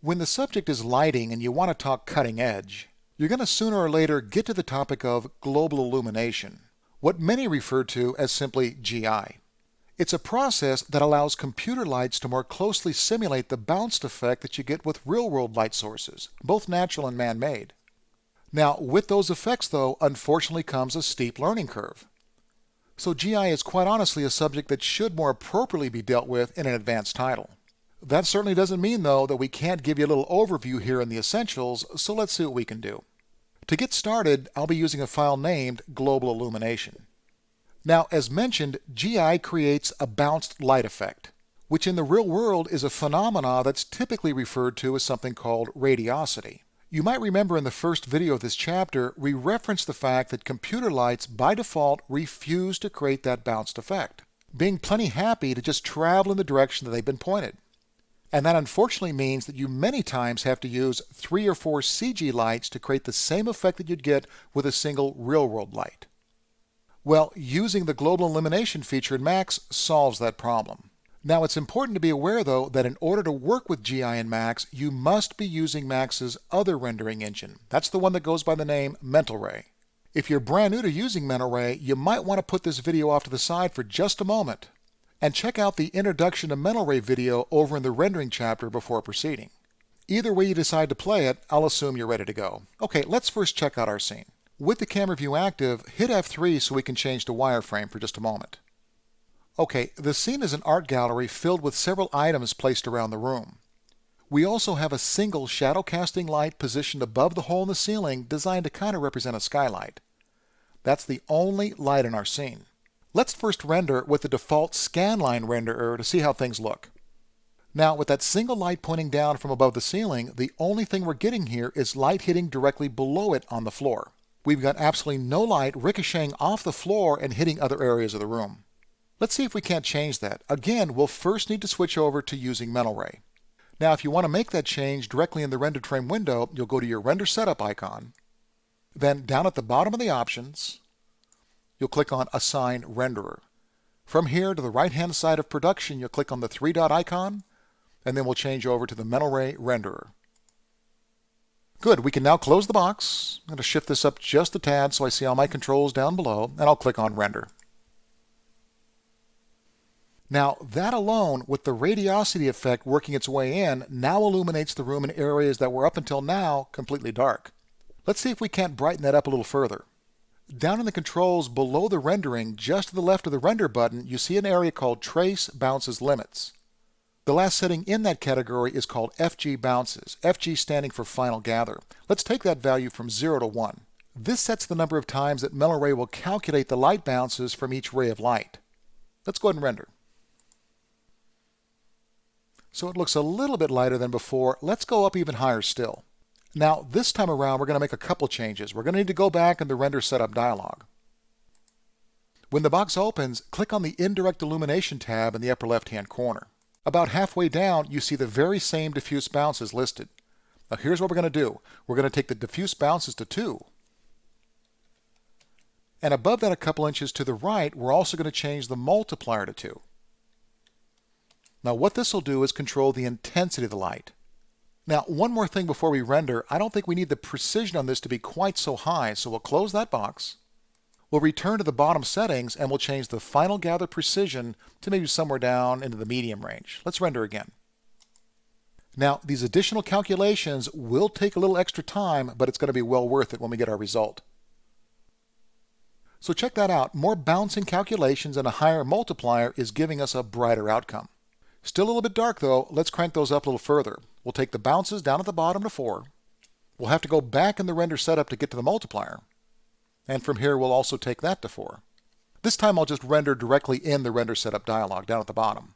When the subject is lighting and you want to talk cutting edge, you're going to sooner or later get to the topic of global illumination, what many refer to as simply GI. It's a process that allows computer lights to more closely simulate the bounced effect that you get with real-world light sources, both natural and man-made. Now, with those effects, though, unfortunately comes a steep learning curve. So GI is quite honestly a subject that should more appropriately be dealt with in an advanced title. That certainly doesn't mean, though, that we can't give you a little overview here in the essentials, so let's see what we can do. To get started, I'll be using a file named Global Illumination. Now, as mentioned, GI creates a bounced light effect, which in the real world is a phenomena that's typically referred to as something called radiosity. You might remember in the first video of this chapter, we referenced the fact that computer lights by default refuse to create that bounced effect, being plenty happy to just travel in the direction that they've been pointed. And that unfortunately means that you many times have to use 3 or 4 CG lights to create the same effect that you'd get with a single real-world light. Well, using the global illumination feature in Max solves that problem. Now, it's important to be aware, though, that in order to work with GI in Max, you must be using Max's other rendering engine. That's the one that goes by the name Mental Ray. If you're brand new to using Mental Ray, you might want to put this video off to the side for just a moment and check out the Introduction to Mental Ray video over in the rendering chapter before proceeding. Either way you decide to play it, I'll assume you're ready to go. Okay, let's first check out our scene. With the camera view active, hit F3 so we can change to wireframe for just a moment. Okay, the scene is an art gallery filled with several items placed around the room. We also have a single shadow casting light positioned above the hole in the ceiling designed to kind of represent a skylight. That's the only light in our scene. Let's first render with the default scanline renderer to see how things look. Now, with that single light pointing down from above the ceiling, the only thing we're getting here is light hitting directly below it on the floor. We've got absolutely no light ricocheting off the floor and hitting other areas of the room. Let's see if we can't change that. Again, we'll first need to switch over to using Mental Ray. Now, if you want to make that change directly in the rendered frame window, you'll go to your render setup icon. Then down at the bottom of the options, you'll click on Assign Renderer. From here to the right-hand side of production, you'll click on the 3-dot icon, and then we'll change over to the Mental Ray Renderer. Good, we can now close the box. I'm going to shift this up just a tad so I see all my controls down below, and I'll click on Render. Now, that alone, with the radiosity effect working its way in, now illuminates the room in areas that were up until now completely dark. Let's see if we can't brighten that up a little further. Down in the controls below the rendering, just to the left of the Render button, you see an area called Trace Bounces Limits. The last setting in that category is called FG Bounces, FG standing for Final Gather. Let's take that value from 0 to 1. This sets the number of times that Mental Ray will calculate the light bounces from each ray of light. Let's go ahead and render. So it looks a little bit lighter than before. Let's go up even higher still. Now, this time around, we're going to make a couple changes. We're going to need to go back in the Render Setup dialog. When the box opens, click on the Indirect Illumination tab in the upper left-hand corner. About halfway down, you see the very same diffuse bounces listed. Now, here's what we're going to do. We're going to take the diffuse bounces to 2. And above that, a couple inches to the right, we're also going to change the multiplier to 2. Now, what this will do is control the intensity of the light. Now, one more thing before we render. I don't think we need the precision on this to be quite so high, so we'll close that box. We'll return to the bottom settings and we'll change the Final Gather precision to maybe somewhere down into the medium range. Let's render again. Now, these additional calculations will take a little extra time, but it's going to be well worth it when we get our result. So check that out. More bouncing calculations and a higher multiplier is giving us a brighter outcome. Still a little bit dark though. Let's crank those up a little further. We'll take the bounces down at the bottom to 4. We'll have to go back in the render setup to get to the multiplier. And from here we'll also take that to 4. This time I'll just render directly in the render setup dialog down at the bottom.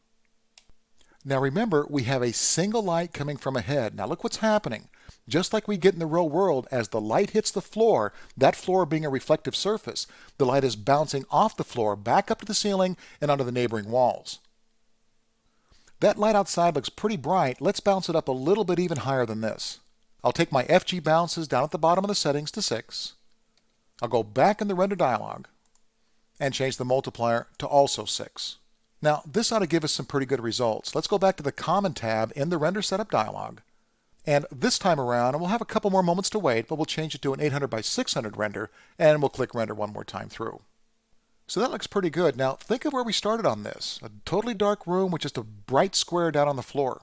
Now remember, we have a single light coming from ahead. Now look what's happening. Just like we get in the real world, as the light hits the floor, that floor being a reflective surface, the light is bouncing off the floor back up to the ceiling and onto the neighboring walls. That light outside looks pretty bright. Let's bounce it up a little bit even higher than this. I'll take my FG bounces down at the bottom of the settings to 6. I'll go back in the render dialog and change the multiplier to also 6. Now, this ought to give us some pretty good results. Let's go back to the Common tab in the Render Setup dialog And this time around, we'll have a couple more moments to wait, but we'll change it to an 800 by 600 render, and we'll click render one more time through. So that looks pretty good. Now think of where we started on this. A totally dark room with just a bright square down on the floor.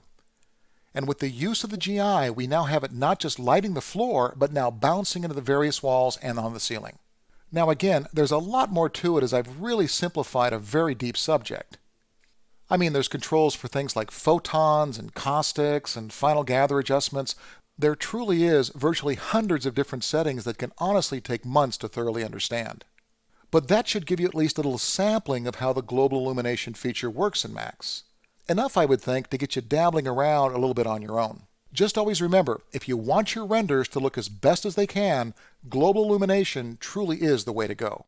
And with the use of the GI, we now have it not just lighting the floor, but now bouncing into the various walls and on the ceiling. Now again, there's a lot more to it as I've really simplified a very deep subject. I mean, there's controls for things like photons and caustics and final gather adjustments. There truly is virtually hundreds of different settings that can honestly take months to thoroughly understand. But that should give you at least a little sampling of how the global illumination feature works in Max. Enough, I would think, to get you dabbling around a little bit on your own. Just always remember, if you want your renders to look as best as they can, global illumination truly is the way to go.